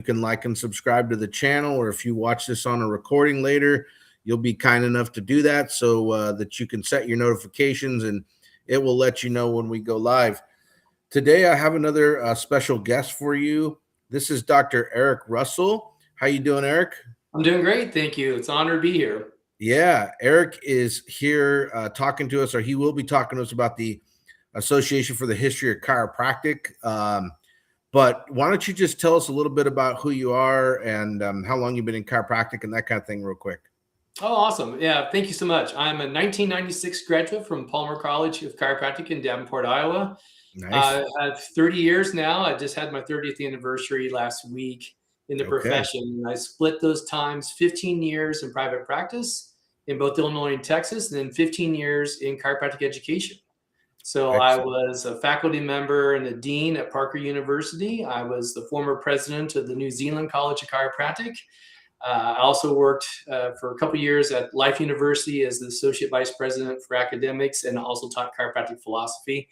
You can like and subscribe to the channel, or if you watch this on a recording later, you'll be kind enough to do that so that you can set your notifications and it will let you know when we go live. Today, I have another special guest for you. This is Dr. Eric Russell. How you doing, Eric? I'm doing great, thank you. It's an honor to be here. Yeah, Eric is here talking to us, or he will be talking to us about the Association for the History of Chiropractic. But why don't you just tell us a little bit about who you are and how long you've been in chiropractic and that kind of thing real quick. Oh, awesome. Yeah, thank you so much. I'm a 1996 graduate from Palmer College of Chiropractic in Davenport, Iowa. Nice. I have 30 years now. I just had my 30th anniversary last week in the Okay. profession. I split those times, 15 years in private practice in both Illinois and Texas, and then 15 years in chiropractic education. So I Excellent. was a faculty member and a dean at Parker University. I was the former president of the New Zealand College of Chiropractic. I also worked for a couple of years at Life University as the associate vice president for academics, and also taught chiropractic philosophy.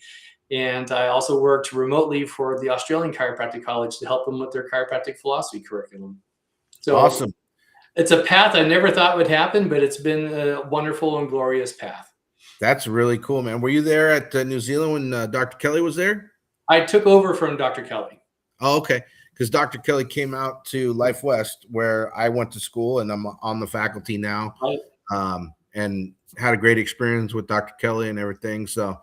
And I also worked remotely for the Australian Chiropractic College to help them with their chiropractic philosophy curriculum. So Awesome. It's a path I never thought would happen, but it's been a wonderful and glorious path. That's really cool, man. Were you there at New Zealand when Dr. Kelly was there? I took over from Dr. Kelly. Oh, okay. Because Dr. Kelly came out to Life West, where I went to school, and I'm on the faculty now, and had a great experience with Dr. Kelly and everything. So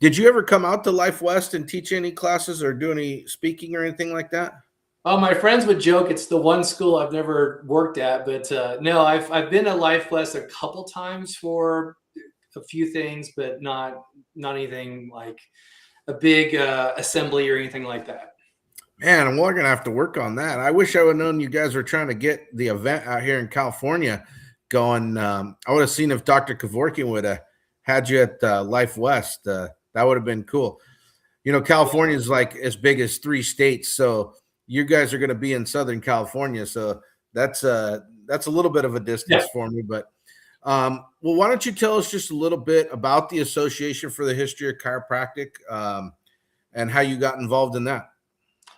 did you ever come out to Life West and teach any classes or do any speaking or anything like that? Oh, my friends would joke it's the one school I've never worked at, but no, I've been at Life West a couple times for a few things, but not anything like a big assembly or anything like that. Man, we're gonna have to work on that. I wish I would have known you guys were trying to get the event out here in California going. I would have seen if Dr. Kevorkian would have had you at Life West. That would have been cool. You know, California is like as big as 3 states, so you guys are going to be in Southern California. So that's a little bit of a distance for me. But well, why don't you tell us just a little bit about the Association for the History of Chiropractic and how you got involved in that?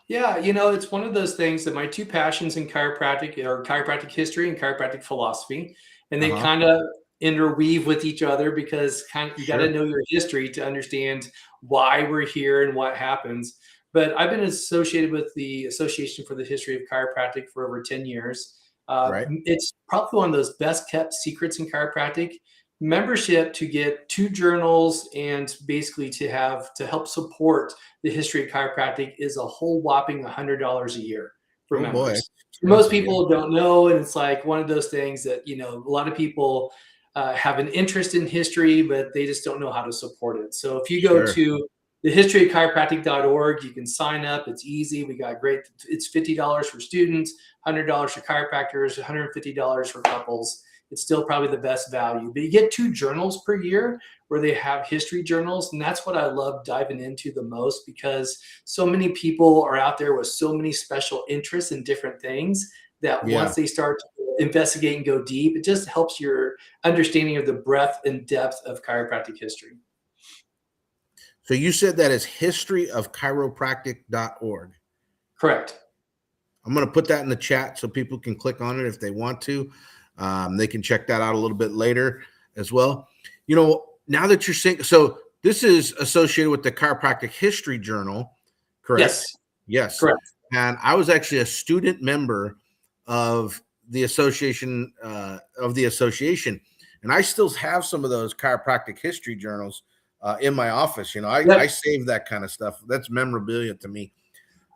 Yeah, you know, it's one of those things that my two passions in chiropractic are chiropractic history and chiropractic philosophy, and they kind of interweave with each other because you got to know your history to understand why we're here and what happens. But I've been associated with the Association for the History of Chiropractic for over 10 years. It's probably one of those best kept secrets in chiropractic. Membership to get 2 journals and basically to help support the history of chiropractic is a whole whopping $100 a year for members. Most people don't know, and it's like one of those things that, you know, a lot of people have an interest in history, but they just don't know how to support it. So if you go to thehistoryofchiropractic.org, you can sign up. It's easy. We got great. It's $50 for students, $100 for chiropractors, $150 for couples. It's still probably the best value. But you get 2 journals per year where they have history journals. And that's what I love diving into the most, because so many people are out there with so many special interests in different things that once they start to investigate and go deep, it just helps your understanding of the breadth and depth of chiropractic history. So you said that is historyofchiropractic.org. Correct. I'm going to put that in the chat so people can click on it if they want to. They can check that out a little bit later as well. You know, now that you're saying, so this is associated with the Chiropractic History Journal, correct? Yes. Yes. Correct. And I was actually a student member of the association, and I still have some of those chiropractic history journals in my office. You know, I save that kind of stuff. That's memorabilia to me.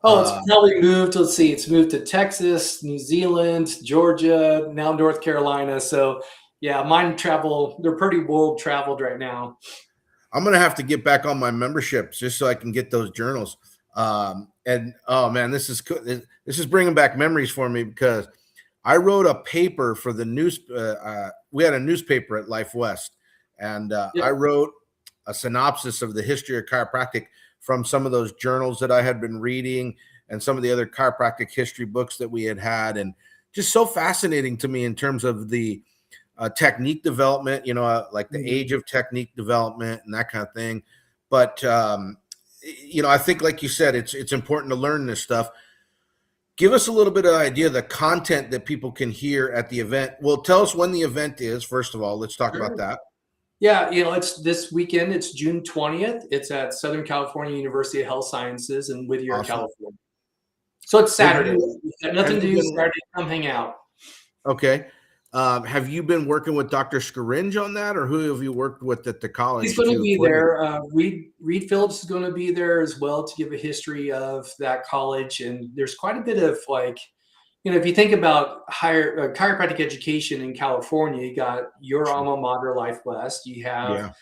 Oh, it's probably moved. Let's see. It's moved to Texas, New Zealand, Georgia, now North Carolina. So yeah, mine travel. They're pretty world traveled right now. I'm going to have to get back on my memberships just so I can get those journals. And oh man, this is this is bringing back memories for me, because I wrote a paper for the news. We had a newspaper at Life West, and I wrote a synopsis of the history of chiropractic from some of those journals that I had been reading and some of the other chiropractic history books that we had, and just so fascinating to me in terms of the technique development, you know, like the age of technique development and that kind of thing. But, you know, I think, like you said, it's important to learn this stuff. Give us a little bit of idea of the content that people can hear at the event. Well, tell us when the event is, first of all. Let's talk about Sure. that. Yeah, it's this weekend. It's June 20th. It's at Southern California University of Health Sciences in Whittier, Awesome. California. So it's Have Saturday. you You've got have nothing to you do been Saturday. Come hang out. okay? Have you been working with Dr. Scaringe on that, or who have you worked with at the He's college going to to be coordinate? there. Reed Phillips is going to be there as well to give a history of that college. And there's quite a bit of if you think about higher chiropractic education in California, you got your alma mater, Life West. You have Yeah,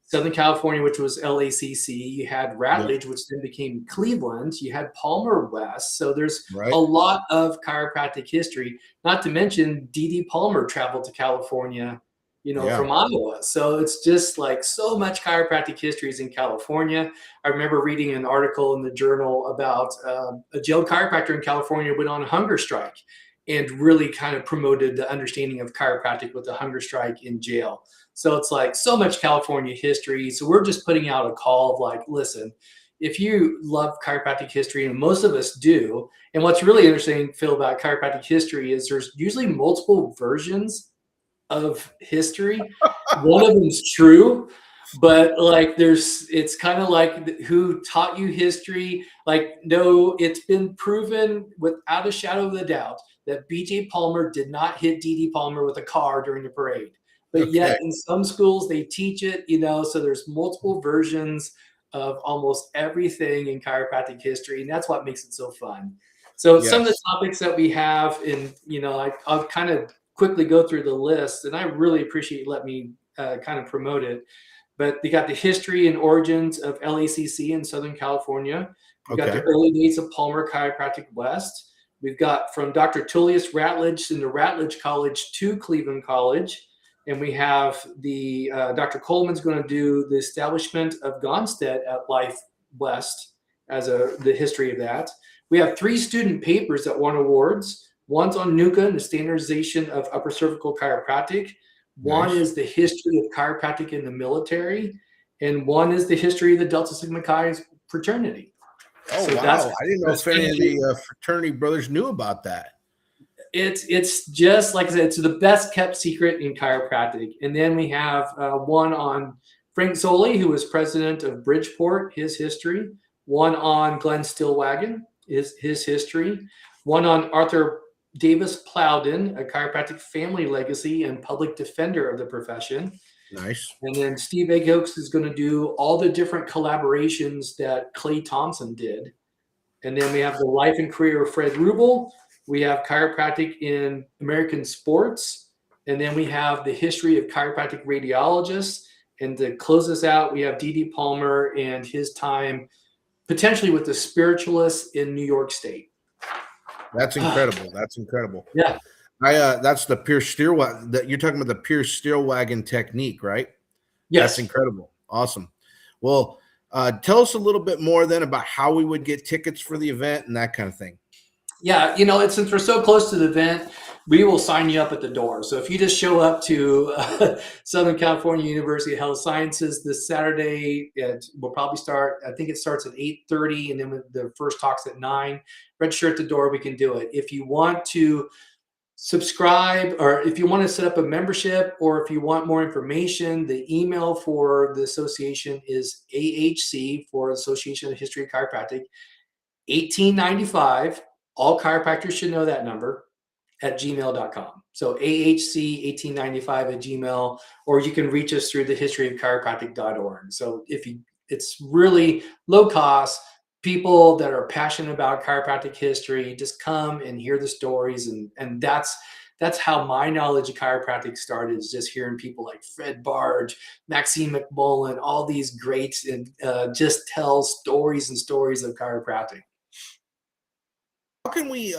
Southern California, which was LACC. You had yeah, Ratledge, which then became Cleveland. You had Palmer West. So there's a right. lot of chiropractic history. Not to mention, D.D. Palmer traveled to California, Yeah, from Iowa. So it's just like so much chiropractic history is in California. I remember reading an article in the journal about a jailed chiropractor in California went on a hunger strike and really kind of promoted the understanding of chiropractic with the hunger strike in jail. So it's like so much California history. So we're just putting out a call of like, listen, if you love chiropractic history, and most of us do, and what's really interesting, Phil, about chiropractic history is there's usually multiple versions of history. One of them's true, but like it's kind of like who taught you history. Like, no, it's been proven without a shadow of a doubt that BJ Palmer did not hit DD Palmer with a car during the parade. But okay. yet in some schools they teach it, so there's multiple versions of almost everything in chiropractic history, and that's what makes it so fun. So some of the Yes. topics that we have, and I'll kind of quickly go through the list, and I really appreciate you letting me kind of promote it. But they got the history and origins of LACC in Southern California. We got the Okay. early days of Palmer Chiropractic West. We've got from Dr. Tullius Ratledge in the Ratledge College to Cleveland College. And we have the Dr. Coleman's going to do the establishment of Gonstead at Life West as the history of that. We have 3 student papers that won awards. One's on NUCA and the standardization of upper cervical chiropractic. One Nice. is the history of chiropractic in the military, and one is the history of the Delta Sigma Chi fraternity. Oh, So wow. I didn't know that's if any of the fraternity brothers knew about that. it's just like I said, it's the best kept secret in chiropractic. And then we have one on Frank Zoli, who was president of Bridgeport, his history. One on Glenn Stillwagon, his history. One on Arthur Davis Plowden, a chiropractic family legacy and public defender of the profession. Nice. And then Steve Egghoaks is going to do all the different collaborations that Clay Thompson did. And then we have the life and career of Fred Rubel. We have chiropractic in American sports. And then we have the history of chiropractic radiologists. And to close this out, we have D.D. Palmer and his time potentially with the spiritualists in New York State. That's incredible. That's incredible. Yeah. That's the Pierce Steelwagon that you're talking about, the Pierce Steelwagon technique, right? That's Yes. incredible. Awesome. Well, tell us a little bit more then about how we would get tickets for the event and that kind of thing. Yeah, since we're so close to the event, we will sign you up at the door. So if you just show up to Southern California University of Health Sciences this Saturday, we'll probably start. I think it starts at 8:30, and then the first talk's at 9. Register at the door. We can do it. If you want to subscribe, or if you want to set up a membership, or if you want more information, the email for the association is AHC, for Association of History of Chiropractic, 1895. All chiropractors should know that number, at gmail.com. So AHC1895 at Gmail, or you can reach us through the historyofchiropractic.org. So it's really low cost. People that are passionate about chiropractic history just come and hear the stories, and that's how my knowledge of chiropractic started, is just hearing people like Fred Barge, Maxine McMullen, all these greats, and just tell stories and stories of chiropractic. How can we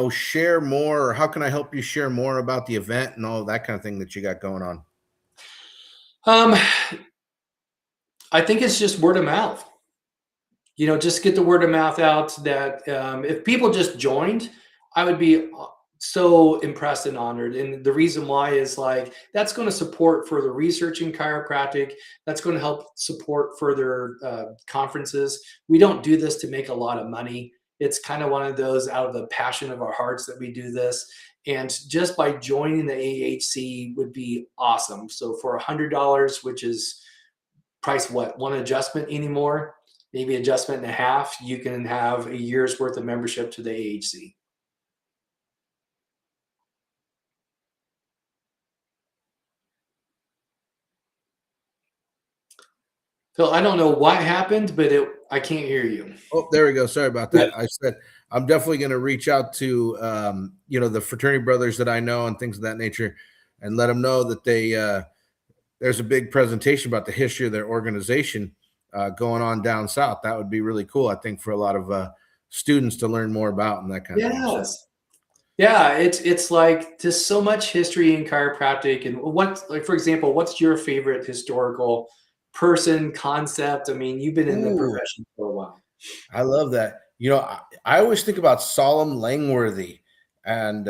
share more, or how can I help you share more about the event and all that kind of thing that you got going on? Um, I think it's just word of mouth. Just get the word of mouth out that if people just joined, I would be so impressed and honored. And the reason why is like that's going to support further research in chiropractic. That's going to help support further conferences. We don't do this to make a lot of money. It's kind of one of those out of the passion of our hearts that we do this. And just by joining the AHC would be awesome. So for $100, which is price what, one adjustment anymore, maybe adjustment and a half, you can have a year's worth of membership to the AHC. Phil, I don't know what happened, but I can't hear you. Oh, there we go. Sorry about that. I said I'm definitely going to reach out to the fraternity brothers that I know and things of that nature, and let them know that there's a big presentation about the history of their organization going on down south. That would be really cool, I think, for a lot of students to learn more about and that kind of thing. Yes. Yeah, it's like just so much history in chiropractic. And like, for example, what's your favorite historical person, concept? I mean, you've been in the profession for a while. I love that. I always think about Solemn Langworthy, and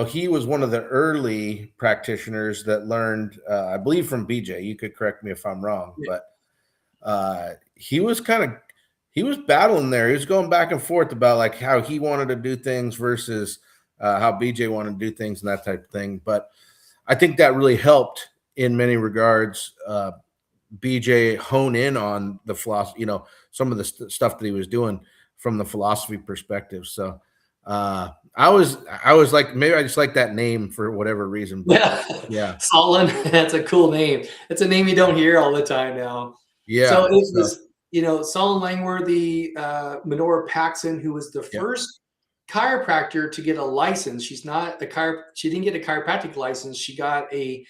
he was one of the early practitioners that learned, I believe, from BJ. You could correct me if I'm wrong, but he was battling there. He was going back and forth about like how he wanted to do things versus how BJ wanted to do things and that type of thing. But I think that really helped in many regards. BJ hone in on the philosophy, some of the stuff that he was doing from the philosophy perspective. So I was like, maybe I just like that name for whatever reason. But yeah. Solon, that's a cool name. It's a name you don't hear all the time now. Yeah. So it was, Solon Langworthy, Menorah Paxson, who was the first chiropractor to get a license. She didn't get a chiropractic license. She got a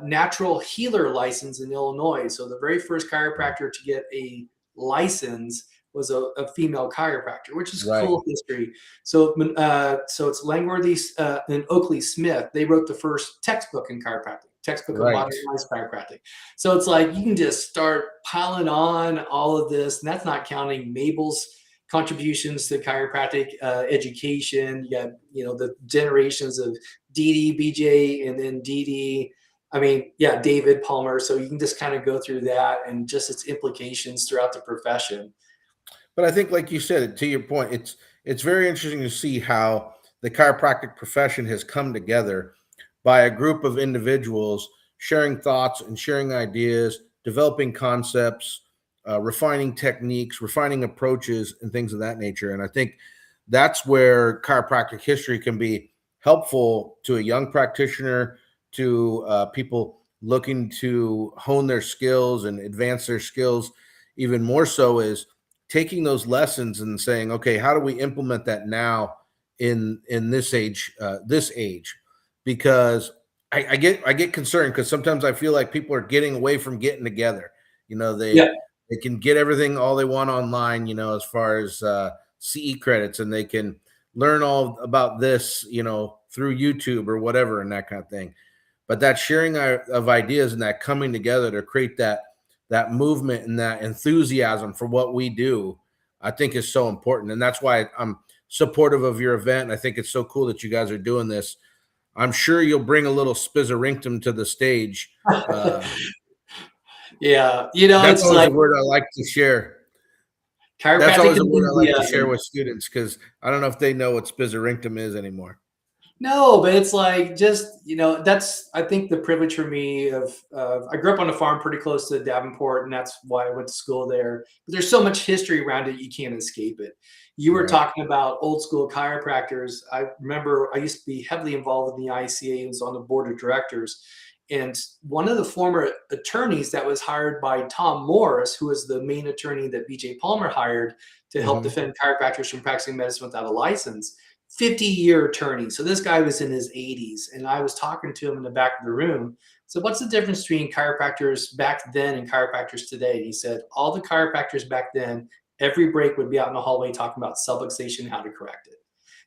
natural healer license in Illinois. So the very first chiropractor to get a license was a female chiropractor, which is cool history. So it's Langworthy and Oakley Smith. They wrote the first textbook in chiropractic, textbook of modernized chiropractic. So it's like you can just start piling on all of this, and that's not counting Mabel's contributions to chiropractic education. You got the generations of Dee Dee, BJ, and then Dee Dee. I mean, David Palmer. So you can just kind of go through that and just its implications throughout the profession. But I think, like you said, to your point, it's very interesting to see how the chiropractic profession has come together by a group of individuals sharing thoughts and sharing ideas, developing concepts, refining techniques, refining approaches, and things of that nature. And I think that's where chiropractic history can be helpful to a young practitioner, to people looking to hone their skills and advance their skills. Even more so is taking those lessons and saying, okay, how do we implement that now in this age? Because I get concerned because sometimes I feel like people are getting away from getting together. They can get everything all they want online, as far as CE credits, and they can learn all about this, through YouTube or whatever and that kind of thing. But that sharing of ideas and that coming together to create that movement and that enthusiasm for what we do, I think is so important. And that's why I'm supportive of your event. And I think it's so cool that you guys are doing this. I'm sure you'll bring a little spizzerinctum to the stage. That's always a word I like to share. That's always a word I like to share with students, because I don't know if they know what spizzerinctum is anymore. No, but it's like just, that's, I think, the privilege for me of I grew up on a farm pretty close to Davenport, and that's why I went to school there. But there's so much history around it, you can't escape it. You were talking about old school chiropractors. I remember I used to be heavily involved in the ICA and was on the board of directors. And one of the former attorneys that was hired by Tom Morris, who was the main attorney that BJ Palmer hired to help defend chiropractors from practicing medicine without a license, 50-year attorney. So this guy was in his 80s, and I was talking to him in the back of the room. So what's the difference between chiropractors back then and chiropractors today? And he said, all the chiropractors back then, every break would be out in the hallway talking about subluxation and how to correct it.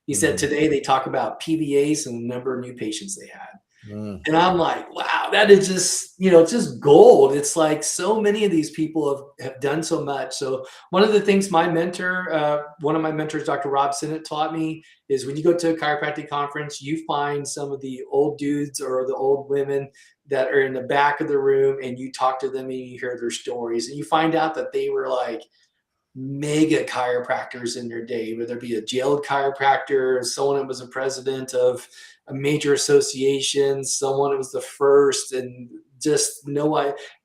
He said today they talk about PVAs and the number of new patients they had. And I'm like, wow, that is just, just gold. It's like so many of these people have done so much. So one of the things one of my mentors, Dr. Rob Sinnott, taught me is when you go to a chiropractic conference, you find some of the old dudes or the old women that are in the back of the room, and you talk to them and you hear their stories, and you find out that they were like mega chiropractors in their day, whether it be a jailed chiropractor, someone that was a president of a major association, someone that was the first, and just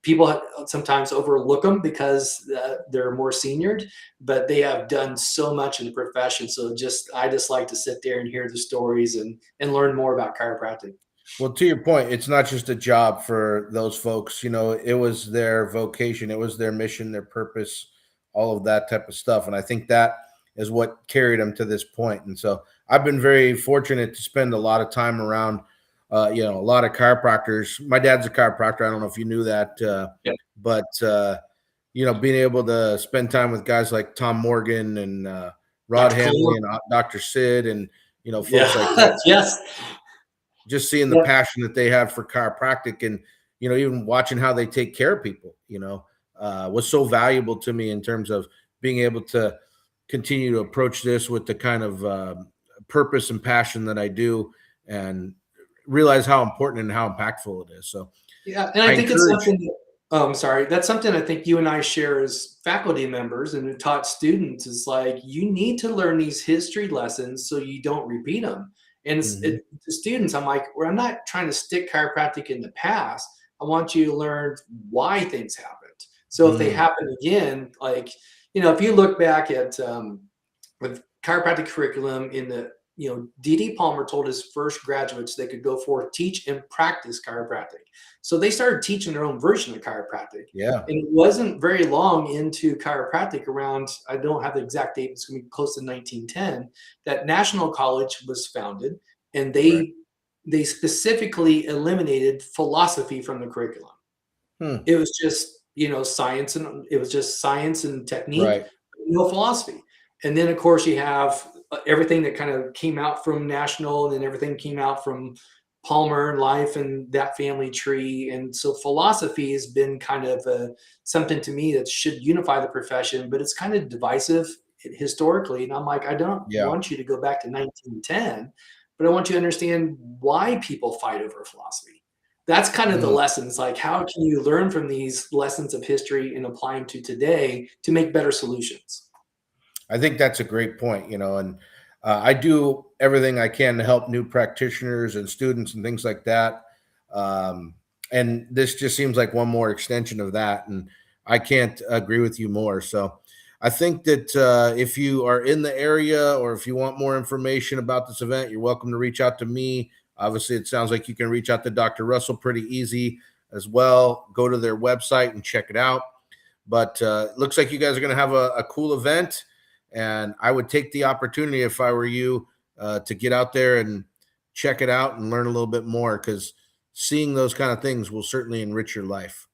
people sometimes overlook them because they're more seniored, but they have done so much in the profession. So I just like to sit there and hear the stories and learn more about chiropractic. Well, to your point, it's not just a job for those folks. It was their vocation, it was their mission, their purpose, all of that type of stuff. And I think that is what carried them to this point. And so I've been very fortunate to spend a lot of time around, a lot of chiropractors. My dad's a chiropractor. I don't know if you knew that, Yeah. but being able to spend time with guys like Tom Morgan and Rod Hanley and Dr. Sid and folks like that. Yes. Just seeing the passion that they have for chiropractic and, even watching how they take care of people, was so valuable to me in terms of being able to continue to approach this with the kind of purpose and passion that I do and realize how important and how impactful it is. So, yeah. And I think it's something that's something I think you and I share as faculty members and taught students is like, you need to learn these history lessons so you don't repeat them. And to students, I'm like, well, I'm not trying to stick chiropractic in the past. I want you to learn why things happened. So if they happen again, like, if you look back at with chiropractic curriculum in the, D.D. Palmer told his first graduates they could go forth, teach and practice chiropractic. So they started teaching their own version of chiropractic. Yeah. And it wasn't very long into chiropractic around, I don't have the exact date, it's going to be close to 1910, that National College was founded, and they specifically eliminated philosophy from the curriculum. It was just, science, and it was just science and technique, no philosophy. And then of course you have everything that kind of came out from National, and then everything came out from Palmer and Life and that family tree. And so philosophy has been kind of something to me that should unify the profession, but it's kind of divisive historically. And I'm like, I don't want you to go back to 1910, but I want you to understand why people fight over philosophy. That's kind of the lessons. Like, how can you learn from these lessons of history and apply them to today to make better solutions? I think that's a great point, and I do everything I can to help new practitioners and students and things like that. And this just seems like one more extension of that. And I can't agree with you more. So I think that if you are in the area or if you want more information about this event, you're welcome to reach out to me. Obviously, it sounds like you can reach out to Dr. Russell pretty easy as well. Go to their website and check it out. But it looks like you guys are going to have a cool event. And I would take the opportunity, if I were you, to get out there and check it out and learn a little bit more, because seeing those kind of things will certainly enrich your life.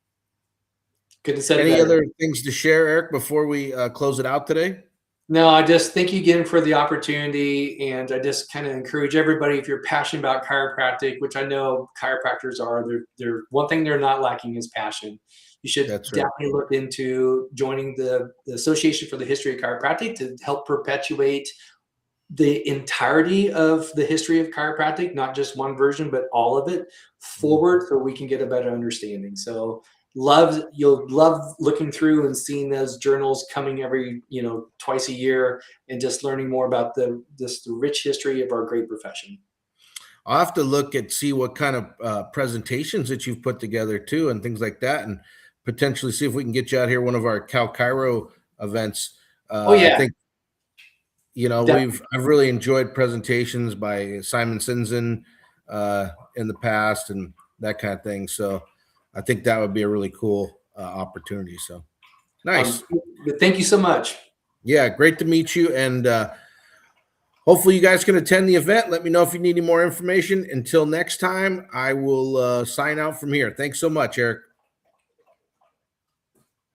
Good to say. Any other things to share, Eric, before we close it out today? No, I just thank you again for the opportunity. And I just kind of encourage everybody, if you're passionate about chiropractic, which I know chiropractors are, they're one thing they're not lacking is passion. You should definitely look into joining the Association for the History of Chiropractic to help perpetuate the entirety of the history of chiropractic, not just one version, but all of it forward, so we can get a better understanding. So you'll love looking through and seeing those journals coming every, twice a year, and just learning more about the rich history of our great profession. I'll have to look and see what kind of presentations that you've put together too, and things like that, and potentially see if we can get you out here one of our Cal Chiro events. I think, I've really enjoyed presentations by Simon Sinzen in the past and that kind of thing. So I think that would be a really cool opportunity. So nice. Thank you so much. Yeah, great to meet you. And hopefully you guys can attend the event. Let me know if you need any more information. Until next time, I will sign out from here. Thanks so much, Eric.